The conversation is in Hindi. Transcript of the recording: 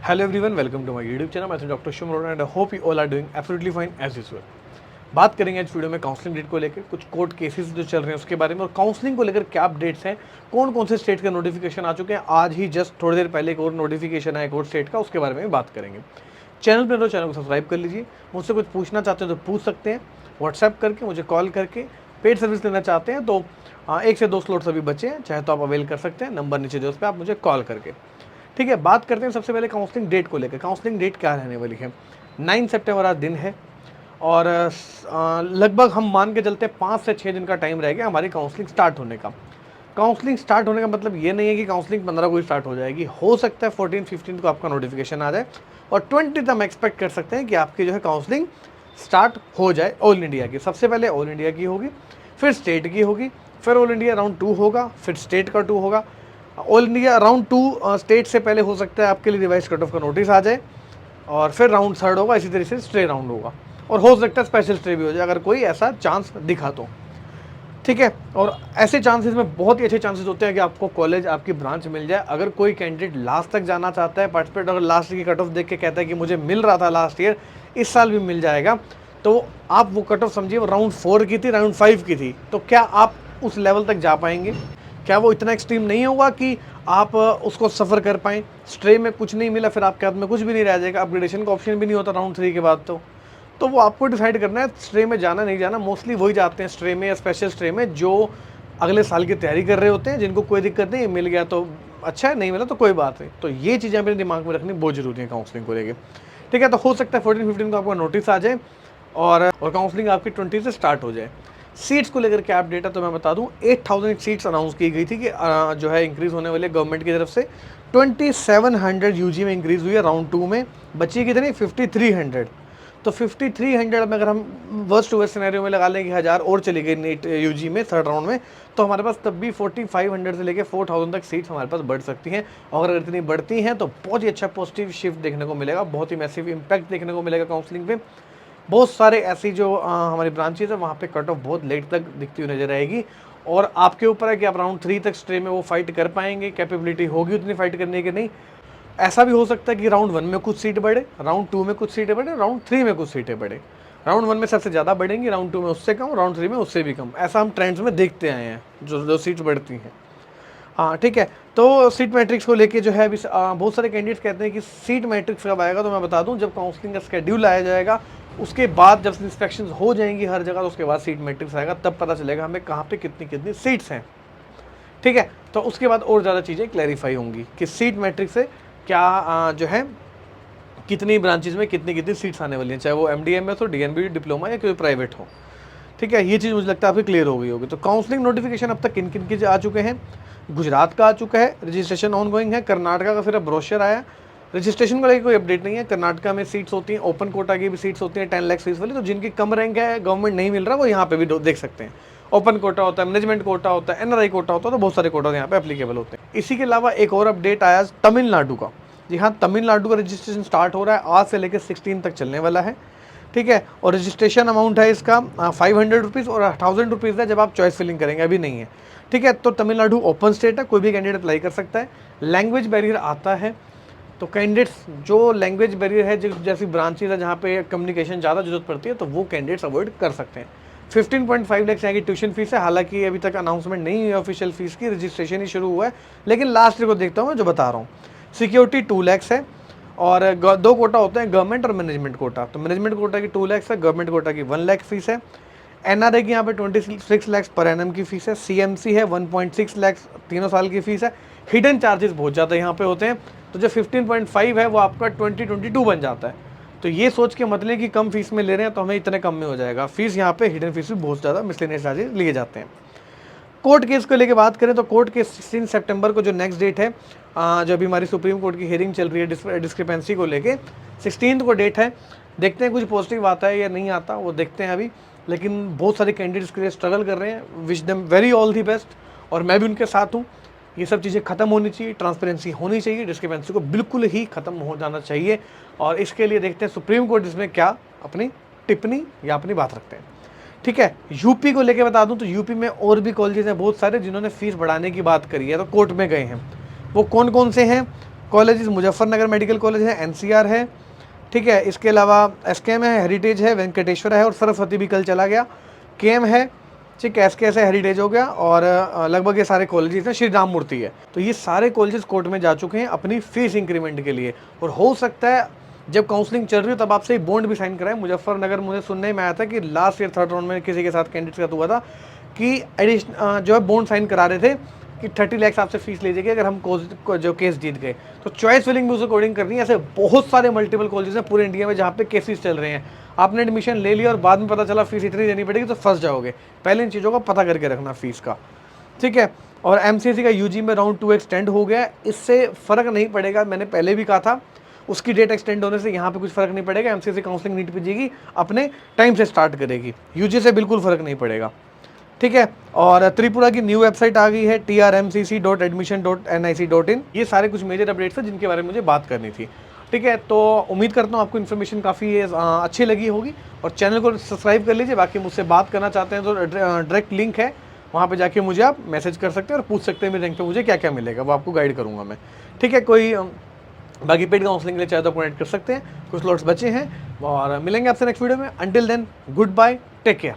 Hello everyone, welcome to my YouTube channel. मैं doctor Shubh Arora and I hope you all are doing absolutely fine as usual. बात करेंगे आज वीडियो में काउंसलिंग डेट को लेकर, कुछ कोर्ट केसेस जो चल रहे हैं उसके बारे में और काउंसलिंग को लेकर क्या अपडेट्स हैं, कौन कौन से स्टेट का नोटिफिकेशन आ चुके हैं। आज ही जस्ट थोड़ी देर पहले एक और नोटिफिकेशन आया कोर्ट स्टेट का, उसके बारे में भी बात करेंगे। चैनल पर तो चैनल को सब्सक्राइब कर लीजिए। मुझसे कुछ पूछना चाहते हैं तो पूछ सकते हैं, व्हाट्सएप करके, मुझे कॉल करके। पेड सर्विस लेना चाहते हैं तो 1 से 2 स्लॉट्स अभी बचे हैं, चाहे तो आप अवेल कर सकते हैं। नंबर नीचे जो उस पर आप मुझे कॉल करके। ठीक है, बात करते हैं सबसे पहले काउंसलिंग डेट को लेकर। काउंसलिंग डेट क्या रहने वाली है? 9 सितंबर आज दिन है और लगभग हम मान के चलते हैं 5 से 6 दिन का टाइम रह गया हमारी काउंसलिंग स्टार्ट होने का। काउंसलिंग स्टार्ट होने का मतलब ये नहीं है कि काउंसलिंग 15 को ही स्टार्ट हो जाएगी। हो सकता है 14-15 को आपका नोटिफिकेशन आ जाए और 20 हम एक्सपेक्ट कर सकते हैं कि आपकी जो है काउंसलिंग स्टार्ट हो जाए ऑल इंडिया की। सबसे पहले ऑल इंडिया की होगी, फिर स्टेट की होगी, फिर ऑल इंडिया राउंड 2 होगा, फिर स्टेट का 2 होगा। ऑल इंडिया राउंड 2 स्टेट से पहले हो सकता है आपके लिए रिवाइज कट ऑफ का नोटिस आ जाए और फिर राउंड 3 होगा। इसी तरीके से स्टे राउंड होगा और हो सकता है स्पेशल स्टे भी हो जाए अगर कोई ऐसा चांस दिखा तो। ठीक है, और ऐसे चांसेस में बहुत ही अच्छे चांसेस होते हैं कि आपको कॉलेज, आपकी ब्रांच मिल जाए। अगर कोई कैंडिडेट लास्ट तक जाना चाहता है, पार्टिसिपेट अगर लास्ट की कट ऑफ देख के कहता है कि मुझे मिल रहा था लास्ट ईयर, इस साल भी मिल जाएगा, तो आप वो कट ऑफ समझिए वो राउंड 4 की थी, राउंड 5 की थी। तो क्या आप उस लेवल तक जा पाएंगे? क्या वो इतना एक्सट्रीम नहीं होगा कि आप उसको सफ़र कर पाएँ? स्ट्रे में कुछ नहीं मिला, फिर आपके हाथ में कुछ भी नहीं रह जाएगा, अपग्रेडेशन का ऑप्शन भी नहीं होता राउंड 3 के बाद। तो वो आपको डिसाइड करना है स्ट्रे में जाना नहीं जाना। मोस्टली वही जाते हैं स्ट्रे में या स्पेशल स्ट्रे में जो अगले साल की तैयारी कर रहे होते हैं, जिनको कोई दिक्कत नहीं, मिल गया तो अच्छा है, नहीं मिला तो कोई बात नहीं। तो ये चीज़ें अपने दिमाग में रखनी बहुत ज़रूरी है काउंसलिंग को लेकर। ठीक है, तो हो सकता है 14-15 को आपका नोटिस आ जाए और काउंसलिंग आपकी 20 से स्टार्ट हो जाए। सीट्स को लेकर क्या अपडेट है तो मैं बता दूं, 8000 सीट्स अनाउंस की गई थी कि जो है इंक्रीज़ होने वाली है गवर्नमेंट की तरफ से। 2700 यूजी में इंक्रीज़ हुई है राउंड 2 में, बची कितनी? 5300। तो 5300 में अगर हम वर्स्ट टू वर्स्ट सिनेरियो में लगा लें कि 1000 और चली गई नीट यूजी में 3rd राउंड में, तो हमारे पास तब भी 4500 से लेकर 4000 तक सीट्स हमारे पास बढ़ सकती हैं। और अगर इतनी बढ़ती हैं तो बहुत ही अच्छा पॉजिटिव शिफ्ट देखने को मिलेगा, बहुत ही मैसिव इम्पैक्ट देखने को मिलेगा काउंसलिंग पे। बहुत सारे ऐसी जो हमारी ब्रांचेज है वहाँ पे कट ऑफ बहुत लेट तक दिखती हुई नजर आएगी और आपके ऊपर है कि आप राउंड 3 तक स्ट्रे में वो फाइट कर पाएंगे, कैपेबिलिटी होगी उतनी फाइट करने की नहीं। ऐसा भी हो सकता है कि राउंड 1 में कुछ सीट बढ़े, राउंड 2 में कुछ सीटें बढ़े, राउंड 3 में कुछ सीटें बढ़े। राउंड 1 में सबसे ज़्यादा बढ़ेंगी, राउंड 2 में उससे कम, राउंड 3 में उससे भी कम। ऐसा हम ट्रेंड्स में देखते आए हैं जो सीट्स बढ़ती हैं। हाँ ठीक है, तो सीट मैट्रिक्स को लेके जो है अभी बहुत सारे कैंडिडेट्स कहते हैं कि सीट मैट्रिक्स कब आएगा, तो मैं बता दूं जब काउंसलिंग का स्केड्यूल आया जाएगा उसके बाद, जब इंस्पेक्शन हो जाएंगी हर जगह, तो उसके बाद सीट मैट्रिक्स आएगा, तब पता चलेगा हमें कहाँ पे कितनी कितनी सीट्स हैं। ठीक है, तो उसके बाद और ज़्यादा चीज़ें क्लैरिफाई होंगी कि सीट मैट्रिक्स से क्या जो है कितनी ब्रांचेज में कितनी कितनी सीट्स आने वाली हैं, चाहे वो MDMS हो, DNB डिप्लोमा या कोई प्राइवेट हो। ठीक है, ये चीज़ मुझे लगता है आपकी क्लियर हो गई होगी। तो काउंसलिंग नोटिफिकेशन अब तक किन किन के आ चुके हैं? गुजरात का आ चुका है, रजिस्ट्रेशन ऑन गोइंग है। कर्नाटका का सिर्फ ब्रोशर आया, रजिस्ट्रेशन को लेकर कोई अपडेट नहीं है। कर्नाटका में सीट्स होती हैं, ओपन कोटा की भी सीट्स होती हैं 10 लाख सीट्स वाली, तो जिनकी कम रैंक है, गवर्नमेंट नहीं मिल रहा, वो यहाँ पे भी देख सकते हैं। ओपन कोटा होता है, मैनेजमेंट कोटा होता है, NRI कोटा होता है, तो बहुत सारे कोटा यहाँ पे एप्लीकेबल होते हैं। इसी के अलावा एक और अपडेट आया तमिलनाडु का। जी हाँ, तमिलनाडु का रजिस्ट्रेशन स्टार्ट हो रहा है, आज से लेकर 16 तक चलने वाला है। ठीक है, और रजिस्ट्रेशन अमाउंट है इसका 500 रुपीज़ और 1000 रुपीज़ है जब आप चॉइस फिलिंग करेंगे, अभी नहीं है। ठीक है, तो तमिलनाडु ओपन स्टेट है, कोई भी कैंडिडेट अप्लाई कर सकता है। लैंग्वेज बैरियर आता है, तो कैंडिडेट्स जो लैंग्वेज बैरियर है, जैसी ब्रांचेज है जहाँ पे कम्युनिकेशन ज़्यादा जरूरत पड़ती है, तो वो कैंडिडेट्स अवॉइड कर सकते हैं। 15.5 लाख यहाँ की ट्यूशन फीस है, हालांकि अभी तक अनाउंसमेंट नहीं हुई है ऑफिशियल फीस की, रजिस्ट्रेशन ही शुरू हुआ है, लेकिन लास्ट ईयर को देखता हूँ मैं जो बता रहा हूँ। सिक्योरिटी 2 लाख है और 2 कोटा होते हैं, गवर्नमेंट और मैनेजमेंट कोटा। तो मैनेजमेंट कोटा की 2 लाख है, गवर्नमेंट कोटा की 1 लाख फीस है। NRI की यहाँ पे 26 लाख पर एनम की फीस है। CMC है 1.6 लाख 3 साल की फीस है। हिडन चार्जेस बहुत ज़्यादा यहाँ पे होते हैं, तो जो 15.5 है वो आपका 2022 बन जाता है। तो ये सोच के मत लें कि कम फीस में ले रहे हैं तो हमें इतने कम में हो जाएगा। फीस यहाँ पे हिडन फीस भी बहुत ज़्यादा, मिसलेनियस चार्जेस लिए जाते हैं। कोर्ट केस को लेके बात करें तो कोर्ट केस 16 सितंबर को जो नेक्स्ट डेट है, जो अभी हमारी सुप्रीम कोर्ट की हियरिंग चल रही है डिस्क्रिपेंसी को लेके, 16 को डेट है। देखते हैं कुछ पॉजिटिव आता है या नहीं आता, वो देखते हैं अभी। लेकिन बहुत सारे कैंडिडेट्स के लिए स्ट्रगल कर रहे हैं, wish them very all the best, और मैं भी उनके साथ हूँ। ये सब चीज़ें खत्म होनी चाहिए, ट्रांसपेरेंसी होनी चाहिए, डिस्क्रिपेंसी को बिल्कुल ही खत्म हो जाना चाहिए। और इसके लिए देखते हैं सुप्रीम कोर्ट इसमें क्या अपनी टिप्पणी या अपनी बात रखते हैं। ठीक है, यूपी को लेके बता दूं तो यूपी में और भी कॉलेजेस हैं बहुत सारे जिन्होंने फीस बढ़ाने की बात करी है, तो कोर्ट में गए हैं। वो कौन कौन से हैं? कॉलेजेस मुजफ्फरनगर मेडिकल कॉलेज है, एनसीआर है, ठीक है। इसके अलावा एसकेएम है, हेरिटेज है, वेंकटेश्वर है और सरस्वती भी कल चला गया। केएम है, ठीक है, एसकेएस है, हेरिटेज हो गया और लगभग ये सारे कॉलेजेस हैं। श्री राम मूर्ति है। तो ये सारे कॉलेजेस कोर्ट में जा चुके हैं अपनी फीस इंक्रीमेंट के लिए और हो सकता है जब काउंसलिंग चल रही हो तब आपसे एक बॉन्ड भी साइन कराए। मुजफ्फरनगर मुझे सुनने में आया था कि लास्ट ईयर 3rd राउंड में किसी के साथ कैंडिडेट के साथ हुआ था कि एडिशनल जो है बॉन्ड साइन करा रहे थे कि 30 लाख आपसे फीस ले जाएगी अगर हम जो केस जीत गए। तो चॉइस फिलिंग भी उस अकॉर्डिंग करनी है। ऐसे बहुत सारे मल्टीपल कॉलेजेस हैं पूरे इंडिया में जहाँ पे केसेस चल रहे हैं। आपने एडमिशन ले लिया और बाद में पता चला फीस इतनी देनी पड़ेगी तो फंस जाओगे। पहले इन चीज़ों का पता करके रखना फीस का, ठीक है। और एमसीएससी का यूजी में राउंड 2 एक्सटेंड हो गया, इससे फ़र्क नहीं पड़ेगा। मैंने पहले भी कहा था उसकी डेट एक्सटेंड होने से यहाँ पे कुछ फ़र्क नहीं पड़ेगा। एमसीएससी काउंसलिंग नीट पे जाएगी, अपने टाइम से स्टार्ट करेगी, यूजी से बिल्कुल फ़र्क नहीं पड़ेगा, ठीक है। और त्रिपुरा की न्यू वेबसाइट आ गई है trmcc.admission.nic.in। ये सारे कुछ मेजर अपडेट्स हैं जिनके बारे में मुझे बात करनी थी, ठीक है। तो उम्मीद करता हूँ आपको इन्फॉर्मेशन काफ़ी अच्छी लगी होगी और चैनल को सब्सक्राइब कर लीजिए। बाकी मुझसे बात करना चाहते हैं तो डायरेक्ट लिंक है, वहाँ पे जाके मुझे आप मैसेज कर सकते हैं और पूछ सकते हैं मेरे रैंक पे मुझे क्या क्या मिलेगा, वो आपको गाइड करूँगा मैं, ठीक है। कोई बाकी पेड काउंसलिंग के लिए चाहे तो कॉन्टैक्ट कर सकते हैं। कुछ स्लॉट्स बचे हैं और मिलेंगे आपसे नेक्स्ट वीडियो में। Until then good bye, take care.